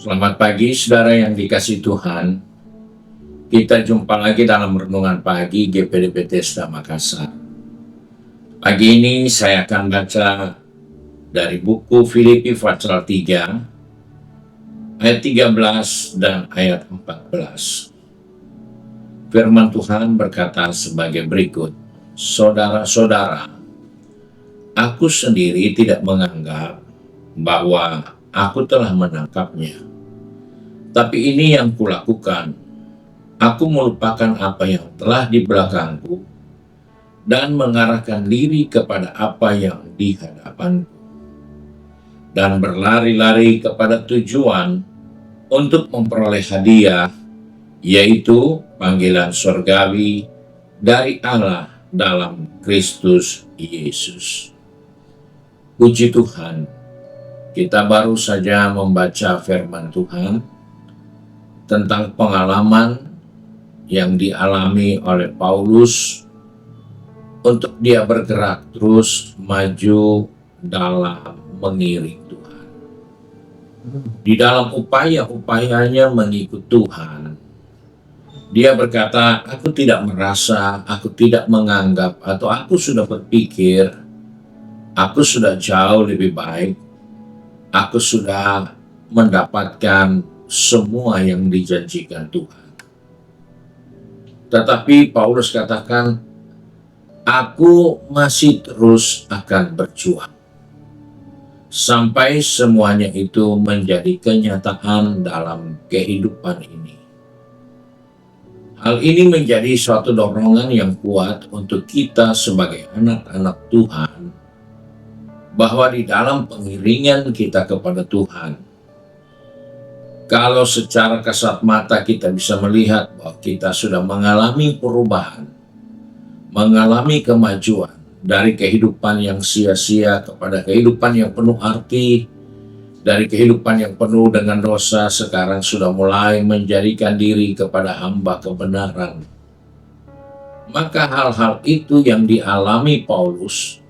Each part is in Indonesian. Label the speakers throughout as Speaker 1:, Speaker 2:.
Speaker 1: Selamat pagi, saudara yang dikasih Tuhan. Kita jumpa lagi dalam renungan pagi GPD Bethesda Makassar. Pagi ini saya akan baca dari buku Filipi pasal 3, ayat 13 dan ayat 14. Firman Tuhan berkata sebagai berikut, "Saudara-saudara, aku sendiri tidak menganggap bahwa aku telah menangkapnya. Tapi ini yang kulakukan, aku melupakan apa yang telah di belakangku dan mengarahkan diri kepada apa yang di hadapanku, dan berlari-lari kepada tujuan untuk memperoleh hadiah, yaitu panggilan surgawi dari Allah dalam Kristus Yesus." Puji Tuhan, kita baru saja membaca firman Tuhan tentang pengalaman yang dialami oleh Paulus untuk dia bergerak terus maju dalam mengiring Tuhan. Di dalam upaya-upayanya mengikut Tuhan, dia berkata, "Aku tidak merasa, aku tidak menganggap, atau aku sudah berpikir, aku sudah jauh lebih baik, aku sudah mendapatkan semua yang dijanjikan Tuhan." Tetapi Paulus katakan, "Aku masih terus akan berjuang sampai semuanya itu menjadi kenyataan dalam kehidupan ini." Hal ini menjadi suatu dorongan yang kuat untuk kita sebagai anak-anak Tuhan, bahwa di dalam pengiringan kita kepada Tuhan, kalau secara kasat mata kita bisa melihat bahwa kita sudah mengalami perubahan, mengalami kemajuan dari kehidupan yang sia-sia kepada kehidupan yang penuh arti, dari kehidupan yang penuh dengan dosa sekarang sudah mulai menjadikan diri kepada hamba kebenaran. Maka hal-hal itu yang dialami Paulus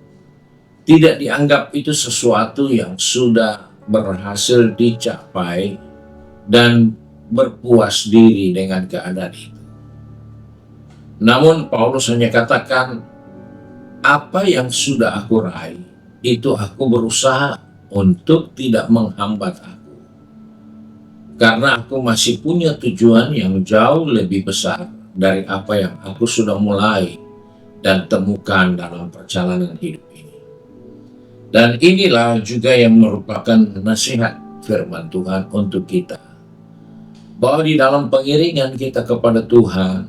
Speaker 1: tidak dianggap itu sesuatu yang sudah berhasil dicapai dan berpuas diri dengan keadaan itu. Namun Paulus hanya katakan, apa yang sudah aku raih, itu aku berusaha untuk tidak menghambat aku. Karena aku masih punya tujuan yang jauh lebih besar dari apa yang aku sudah mulai dan temukan dalam perjalanan hidup ini. Dan inilah juga yang merupakan nasihat firman Tuhan untuk kita, bahwa di dalam pengiringan kita kepada Tuhan,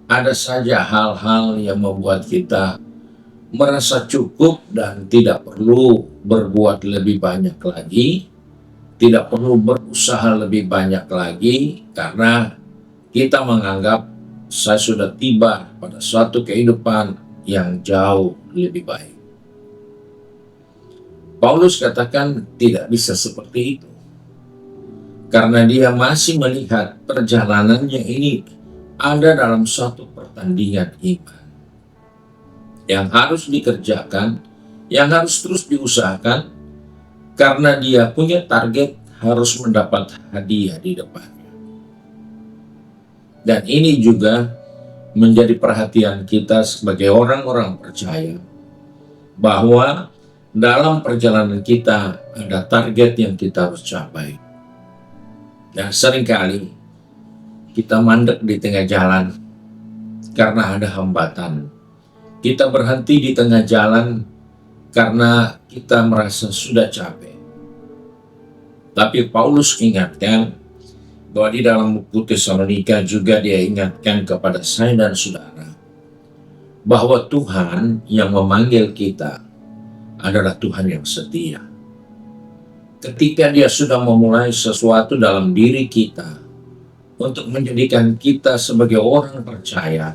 Speaker 1: ada saja hal-hal yang membuat kita merasa cukup dan tidak perlu berbuat lebih banyak lagi, tidak perlu berusaha lebih banyak lagi, karena kita menganggap saya sudah tiba pada suatu kehidupan yang jauh lebih baik. Paulus katakan tidak bisa seperti itu, karena dia masih melihat perjalanannya ini ada dalam suatu pertandingan iman yang harus dikerjakan, yang harus terus diusahakan, karena dia punya target harus mendapat hadiah di depannya. Dan ini juga menjadi perhatian kita sebagai orang-orang percaya, bahwa dalam perjalanan kita ada target yang kita harus capai. Dan seringkali kita mandek di tengah jalan karena ada hambatan. Kita berhenti di tengah jalan karena kita merasa sudah capek. Tapi Paulus ingatkan bahwa di dalam buku Tesalonika juga dia ingatkan kepada saya dan saudara, bahwa Tuhan yang memanggil kita adalah Tuhan yang setia. Ketika dia sudah memulai sesuatu dalam diri kita untuk menjadikan kita sebagai orang percaya,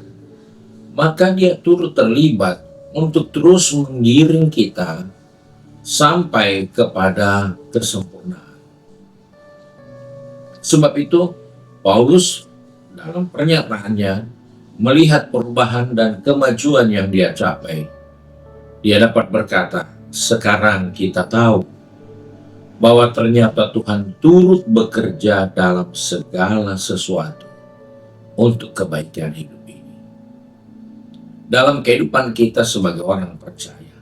Speaker 1: maka dia turut terlibat untuk terus mengiring kita sampai kepada kesempurnaan. Sebab itu, Paulus dalam pernyataannya melihat perubahan dan kemajuan yang dia capai. Dia dapat berkata, sekarang kita tahu bahwa ternyata Tuhan turut bekerja dalam segala sesuatu untuk kebaikan hidup ini. Dalam kehidupan kita sebagai orang percaya,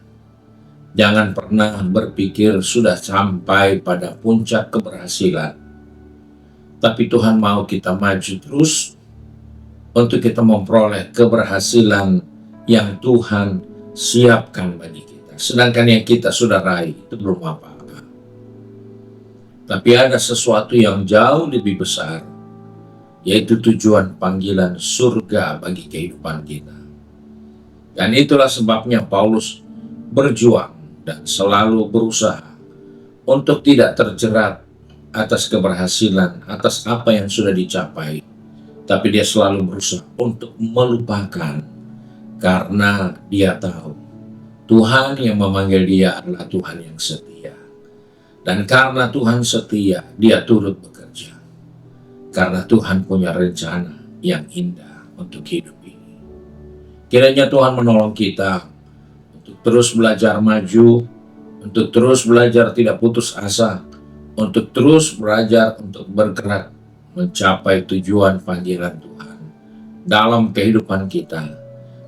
Speaker 1: jangan pernah berpikir sudah sampai pada puncak keberhasilan, tapi Tuhan mau kita maju terus untuk kita memperoleh keberhasilan yang Tuhan siapkan bagi kita. Sedangkan yang kita sudah raih itu belum apa-apa. Tapi ada sesuatu yang jauh lebih besar, yaitu tujuan panggilan surga bagi kehidupan kita. Dan itulah sebabnya Paulus berjuang dan selalu berusaha untuk tidak terjerat atas keberhasilan, atas apa yang sudah dicapai. Tapi dia selalu berusaha untuk melupakan, karena dia tahu Tuhan yang memanggil dia adalah Tuhan yang setia. Dan karena Tuhan setia, dia turut bekerja. Karena Tuhan punya rencana yang indah untuk hidup ini. Kiranya Tuhan menolong kita untuk terus belajar maju, untuk terus belajar tidak putus asa, untuk terus belajar untuk bergerak mencapai tujuan panggilan Tuhan dalam kehidupan kita,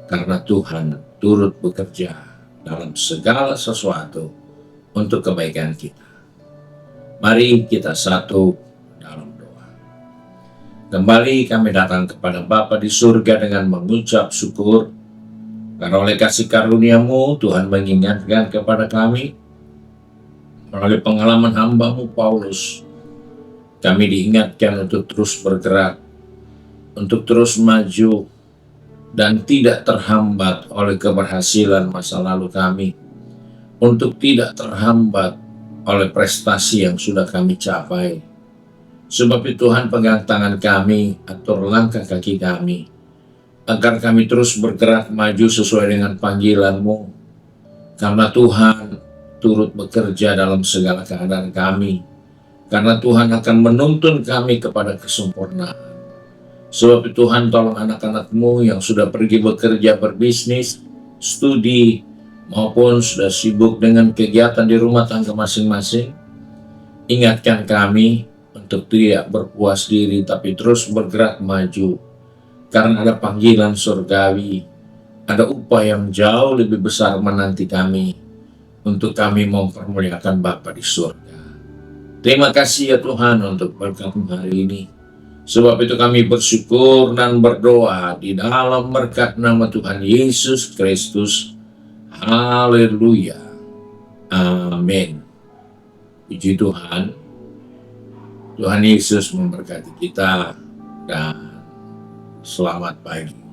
Speaker 1: karena Tuhan turut bekerja dalam segala sesuatu untuk kebaikan kita. Mari kita satu dalam doa. Kembali kami datang kepada Bapa di surga dengan mengucap syukur, karena oleh kasih karunia-Mu Tuhan mengingatkan kepada kami melalui pengalaman hamba-Mu Paulus. Kami diingatkan untuk terus bergerak, untuk terus maju, dan tidak terhambat oleh keberhasilan masa lalu kami, untuk tidak terhambat oleh prestasi yang sudah kami capai. Sebab itu Tuhan pegang tangan kami, atur langkah kaki kami, agar kami terus bergerak maju sesuai dengan panggilan-Mu, karena Tuhan turut bekerja dalam segala keadaan kami, karena Tuhan akan menuntun kami kepada kesempurnaan. Sebab itu Tuhan tolong anak-anak-Mu yang sudah pergi bekerja, berbisnis, studi, maupun sudah sibuk dengan kegiatan di rumah tangga masing-masing. Ingatkan kami untuk tidak berpuas diri, tapi terus bergerak maju, karena ada panggilan surgawi, ada upah yang jauh lebih besar menanti kami, untuk kami mempermuliakan Bapa di surga. Terima kasih ya Tuhan untuk berkat-Mu hari ini. Sebab itu kami bersyukur dan berdoa di dalam berkat nama Tuhan Yesus Kristus. Haleluya. Amin. Puji Tuhan. Tuhan Yesus memberkati kita dan selamat pagi.